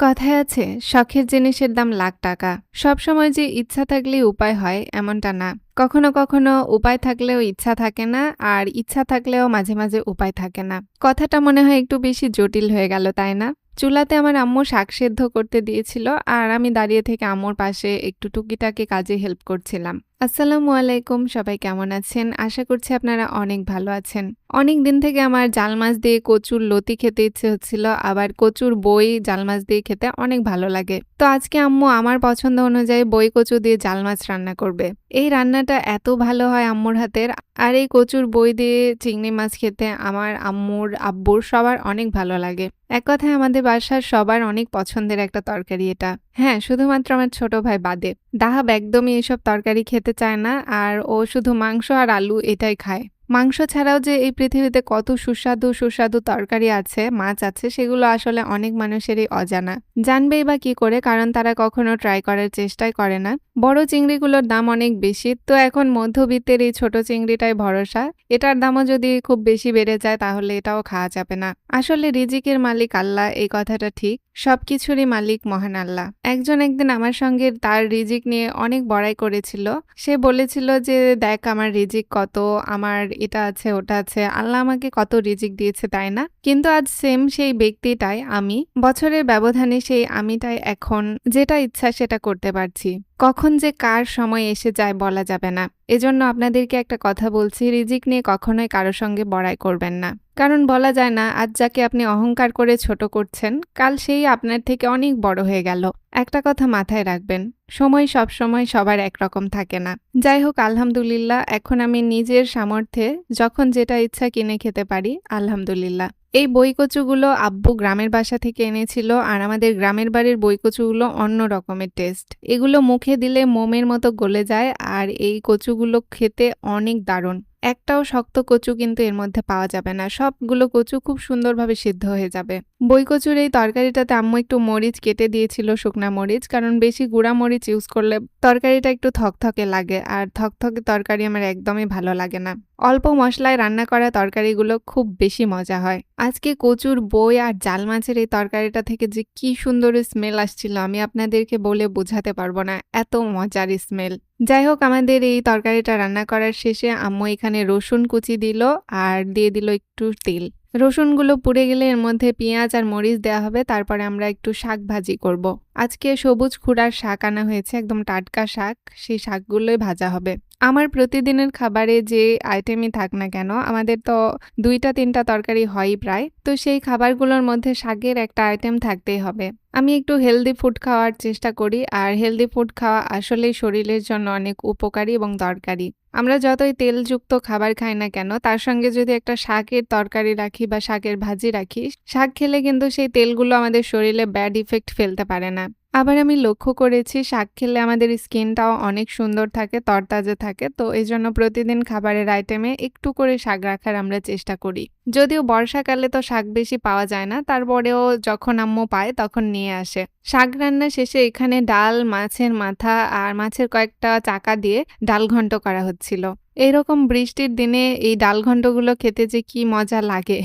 কথায় আছে শখের জিনিসের দাম লাখ টাকা। সবসময় যে ইচ্ছা থাকলেই উপায় হয় এমনটা না। কখনো কখনো উপায় থাকলেও ইচ্ছা থাকে না, আর ইচ্ছা থাকলেও মাঝে মাঝে উপায় থাকে না। কথাটা মনে হয় একটু বেশি জটিল হয়ে গেল, তাই না? চুলাতে আমার আম্মু শাক সেদ্ধ করতে দিয়েছিল, আর আমি দাঁড়িয়ে থেকে আম্মুর পাশে একটু টুকিটাকি কাজে হেল্প করছিলাম। আসসালামু আলাইকুম, সবাই কেমন আছেন? আশা করছি আপনারা অনেক ভালো আছেন। অনেক দিন থেকে আমার জাল মাছ দিয়ে কচুর লতি খেতে ইচ্ছে হচ্ছিল, আবার কচুর বই জাল মাছ দিয়ে খেতে অনেক ভালো লাগে। তো আজকে আম্মু আমার পছন্দ অনুযায়ী বই কচু দিয়ে জাল মাছ রান্না করবে। এই রান্নাটা এত ভালো হয় আম্মুর হাতের। আর এই কচুর বই দিয়ে চিংড়ি মাছ খেতে আমার আম্মুর আব্বুর সবার অনেক ভালো লাগে। এক কথায় আমাদের বাসার সবার অনেক পছন্দের একটা তরকারি এটা। হ্যাঁ, শুধুমাত্র আমার ছোট ভাই বাদে। দাহাব একদমই এসব তরকারি খেতে চায় না, আর ও শুধু মাংস আর আলু এটাই খায়। মাংস ছাড়াও যে এই পৃথিবীতে কত সুস্বাদু সুস্বাদু তরকারি আছে, মাছ আছে, সেগুলো আসলে অনেক মানুষেরই অজানা। জানবেই বা কি করে, কারণ তারা কখনো ট্রাই করার চেষ্টাই করে না। বড় চিংড়িগুলোর দাম অনেক বেশি, তো এখন মধ্যবিত্তের এই ছোট চিংড়িটাই ভরসা। এটার দামও যদি খুব বেশি বেড়ে যায় তাহলে এটাও খাওয়া যাবে না। আসলে রিজিকের মালিক আল্লাহ, এই কথাটা ঠিক। সবকিছুরই মালিক মহান আল্লাহ। একজন একদিন আমার সঙ্গে তার রিজিক নিয়ে অনেক বড়াই করেছিল। সে বলেছিল যে, দেখ আমার রিজিক কত, আমার এটা আছে ওটা আছে, আল্লাহ আমাকে কত রিজিক দিয়েছে, তাই না? কিন্তু আজ সেম সেই ব্যক্তিটাই আমি, বছরের ব্যবধানে সেই আমিটাই এখন যেটা ইচ্ছা সেটা করতে পারছি। কখন যে কার সময় এসে যায় বলা যাবে না। এজন্য আপনাদেরকে একটা কথা বলছি, রিজিক নিয়ে কখনোই কারো সঙ্গে বড়াই করবেন না। কারণ বলা যায় না, আজ যাকে আপনি অহংকার করে ছোট করছেন, কাল সেই আপনার থেকে অনেক বড় হয়ে গেল। একটা কথা মাথায় রাখবেন, সময় সবসময় সবার একরকম থাকে না। যাই হোক, আলহামদুলিল্লাহ, এখন আমি নিজের সামর্থ্যে যখন যেটা ইচ্ছা কিনে খেতে পারি, আলহামদুলিল্লাহ। এই বইকচুগুলো আব্বু গ্রামের বাসা থেকে এনেছিল, আর আমাদের গ্রামের বাড়ির বইকচুগুলো অন্য রকমের টেস্ট। এগুলো মুখে দিলে মোমের মতো গলে যায়, আর এই কচুগুলো খেতে অনেক দারুণ। একটাও শক্ত কচু কিন্তু এর মধ্যে পাওয়া যাবে না, সবগুলো কচু খুব সুন্দরভাবে সিদ্ধ হয়ে যাবে। বইকচুর এই তরকারিটাতে আম্মু একটু মরিচ কেটে দিয়েছিল, শুকনা মরিচ, কারণ বেশি গুঁড়া মরিচ ইউজ করলে তরকারিটা একটু থকথকে লাগে, আর থকথকে তরকারি আমার একদমই ভালো লাগে না। অল্প মশলায় রান্না করা তরকারিগুলো খুব বেশি মজা হয়। আজকে কচুর বই আর জাল মাছের এই তরকারিটা থেকে যে কি সুন্দর স্মেল আসছিল, আমি আপনাদেরকে বলে বোঝাতে পারবো না, এত মজার স্মেল। যাই হোক, আমাদের এই তরকারিটা রান্না করার শেষে আম্মু এখানে রসুন কুচি দিল, আর দিয়ে দিল একটু তেল। রসুনগুলো পুড়ে গেলে এর মধ্যে পেঁয়াজ আর মরিচ দেওয়া হবে, তারপরে আমরা একটু শাক ভাজি করব। আজকে সবুজ ক্ষুরার শাক আনা হয়েছে, একদম টাটকা শাক, সেই শাকগুলোই ভাজা হবে। আমার প্রতিদিনের খাবারে যে আইটেমই থাক না কেন, আমাদের তো 2-3টা তরকারি হয়ই প্রায়, তো সেই খাবারগুলোর মধ্যে শাকের একটা আইটেম থাকতেই হবে। আমি একটু হেলদি ফুড খাওয়ার চেষ্টা করি, আর হেলদি ফুড খাওয়া আসলেই শরীরের জন্য অনেক উপকারী এবং দরকারি। আমরা যতই তেলযুক্ত খাবার খাই না কেন, তার সঙ্গে যদি একটা শাকের তরকারি রাখি বা শাকের ভাজি রাখি, শাক খেলে কিন্তু সেই তেলগুলো আমাদের শরীরে ব্যাড ইফেক্ট ফেলতে পারে না। আবার আমি লক্ষ্য করেছি, শাক খেলে আমাদের স্কিনটাও অনেক সুন্দর থাকে, তরতাজা থাকে। তো এই জন্য প্রতিদিন খাবারের আইটেমে একটু করে শাক রাখার আমরা চেষ্টা করি। যদিও বর্ষাকালে তো শাক বেশি পাওয়া যায় না, তারপরেও যখন আম্মু পায় তখন নিয়ে আসে। শাক রান্না শেষে এখানে ডাল, মাছের মাথা আর মাছের কয়েকটা চাকা দিয়ে ডাল ঘন্ট করা হচ্ছিল। এইরকম বৃষ্টির দিনে এই ডাল ঘন্টগুলো খেতে যে কি মজা লাগে,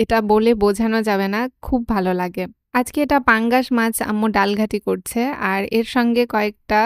এটা বলে বোঝানো যাবে না, খুব ভালো লাগে। আজকে এটা পাঙ্গাস মাছ আম্মু ডালঘাটি করছে, আর এর সঙ্গে কয়েকটা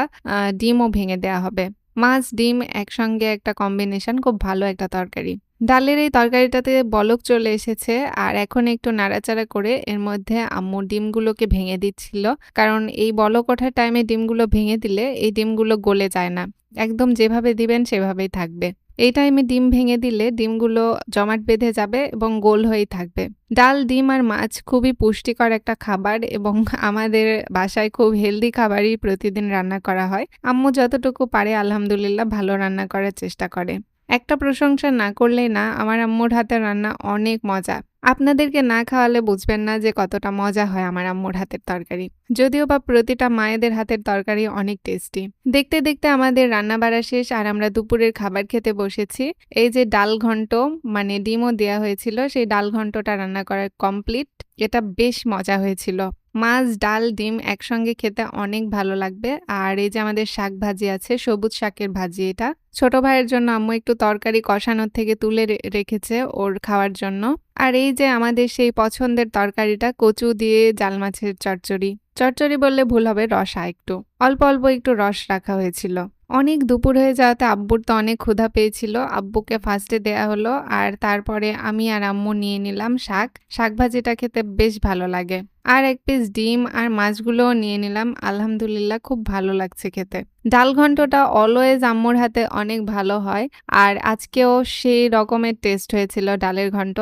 ডিমও ভেঙে দেওয়া হবে। মাছ ডিম একসঙ্গে একটা কম্বিনেশন, খুব ভালো একটা তরকারি। ডালের এই তরকারিটাতে বলক চলে এসেছে, আর এখন একটু নাড়াচাড়া করে এর মধ্যে আম্মু ডিমগুলোকে ভেঙে দিচ্ছিল, কারণ এই বলক ওঠার টাইমে ডিমগুলো ভেঙে দিলে এই ডিমগুলো গলে যায় না, একদম যেভাবে দিবেন সেভাবেই থাকবে। এই টাইমে ডিম ভেঙে দিলে ডিমগুলো জমাট বেঁধে যাবে এবং গোল হয়েই থাকবে। ডাল, ডিম আর মাছ খুবই পুষ্টিকর একটা খাবার, এবং আমাদের বাসায় খুব হেলদি খাবারই প্রতিদিন রান্না করা হয়। আম্মু যতটুকু পারে আলহামদুলিল্লাহ ভালো রান্না করার চেষ্টা করে। একটা প্রশংসা না করলেই না, আমার আম্মুর হাতের রান্না অনেক মজা। আপনাদেরকে না খাওয়ালে বুঝবেন না যে কতটা মজা হয় আমার আম্মুর হাতের তরকারি। যদিও বা প্রতিটা মায়েদের হাতের তরকারি অনেক টেস্টি। দেখতে দেখতে আমাদের রান্না বাড়া শেষ, আর আমরা দুপুরের খাবার খেতে বসেছি। এই যে ডাল ঘন্ট, মানে ডিমও দেওয়া হয়েছিল, সেই ডাল ঘন্টটা রান্না করা কমপ্লিট। এটা বেশ মজা হয়েছিল। মাছ, ডাল, ডিম একসঙ্গে খেতে অনেক ভালো লাগবে। আর এই যে আমাদের শাক ভাজি আছে, সবুজ শাকের ভাজি, এটা ছোট ভাইয়ের জন্য আম্মু একটু তরকারি কষানোর থেকে তুলে রেখেছে ওর খাওয়ার জন্য। আর এই যে আমাদের সেই পছন্দের তরকারিটা কচু দিয়ে জাল মাছের চচ্চড়ি। চচ্চড়ি বললে ভুল হবে, রসা একটু। অল্প, অল্প একটু রস রাখা হয়েছিল। অনেক দুপুর হয়ে যাওয়াতে আব্বুর তো অনেক ক্ষুধা পেয়েছিল। আব্বুকে ফার্স্টে দেয়া হলো আর তারপরে আমি আর আম্মু নিয়ে নিলাম শাক। শাক ভাজিটা খেতে বেশ ভালো লাগে। আর ১ পিস ডিম আর মাছগুলোও নিয়ে নিলাম। আলহামদুলিল্লাহ খুব ভালো লাগছে খেতে। ডাল ঘন্টটা অলওয়েজ আম্মুর হাতে অনেক ভালো হয়। আর আজকেও সেই রকমের টেস্ট হয়েছিল ডালের ঘন্ট।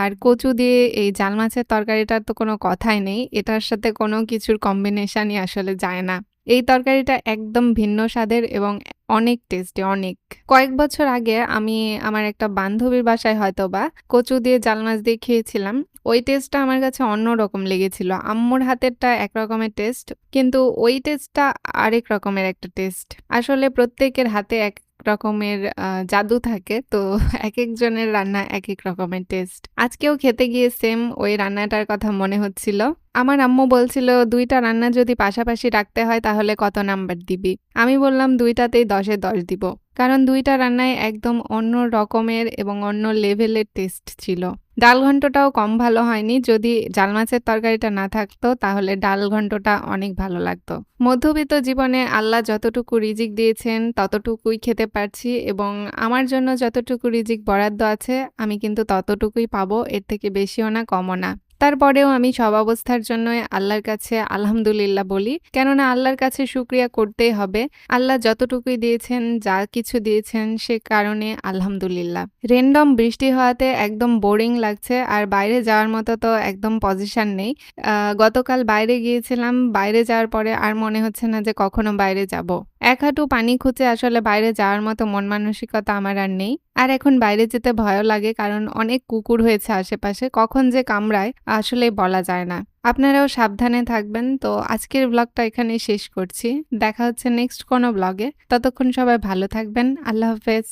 আর কচু দিয়ে এই জাল মাছের তরকারিটার তো কোনো কথাই নেই। এটার সাথে কোনো কিছুর কম্বিনেশনই আসলে যায় না। এই তরকারিটা একদম ভিন্ন স্বাদের এবং অনেক টেস্টি, অনেক। কয়েক বছর আগে আমি আমার একটা বান্ধবীর বাসায় হয়তোবা কচু দিয়ে জাল মাছ দিয়ে খেয়েছিলাম। ওই টেস্টটা আমার কাছে অন্যরকম লেগেছিল। আম্মুর হাতেরটা এক রকমের টেস্ট, কিন্তু ওই টেস্টটা আরেক রকমের একটা টেস্ট। আসলে প্রত্যেকের হাতে এক রকমের জাদু থাকে। তো একেকজনের রান্না একেক রকমের টেস্ট। আজকেও খেতে গিয়ে সেম ওই রান্নাটার কথা মনে হচ্ছিল। আমার আম্মু বলছিল ২ টা রান্না যদি পাশাপাশি রাখতে হয় তাহলে কত নাম্বার দিবি? আমি বললাম ২ টাতেই ১০ এ ১০ দিব। কারণ ২ টা রান্নাই একদম অন্য রকমের এবং অন্য লেভেলের টেস্ট ছিল। ডাল ঘন্টটাও কম ভালো হয়নি। যদি জাল মাছের তরকারিটা না থাকতো তাহলে ডাল ঘন্টটা অনেক ভালো লাগতো। মধ্যবিত্ত জীবনে আল্লাহ যতটুকু রিজিক দিয়েছেন ততটুকুই খেতে পারছি এবং আমার জন্য যতটুকু রিজিক বরাদ্দ আছে আমি কিন্তু ততটুকুই পাবো, এর থেকে বেশিও না কমও না। তারপরেও আমি সব অবস্থার জন্যই আল্লাহর কাছে আলহামদুলিল্লাহ বলি। কেননা আল্লাহর কাছে শুকরিয়া করতেই হবে। আল্লাহ যতটুকুই দিয়েছেন, যা কিছু দিয়েছেন সে কারণে আলহামদুলিল্লাহ। রেন্ডম বৃষ্টি হওয়াতে একদম বোরিং লাগছে আর বাইরে যাওয়ার মতো তো একদম পজিশন নেই। গতকাল বাইরে গিয়েছিলাম। বাইরে যাওয়ার পরে আর মনে হচ্ছে না যে কখনো বাইরে যাব। ১ হাঁটু পানি খুঁজে আসলে বাইরে যাওয়ার মতো মন মানসিকতা আমার আর নেই। আর এখন বাইরে যেতে ভয়ও লাগে কারণ অনেক কুকুর হয়েছে আশেপাশে। কখন যে কামড়ায় আসলেই বলা যায় না। আপনারাও সাবধানে থাকবেন। তো আজকের ব্লগটা এখানেই শেষ করছি। দেখা হচ্ছে নেক্সট কোনো ব্লগে। ততক্ষণ সবাই ভালো থাকবেন। আল্লাহ হাফেজ।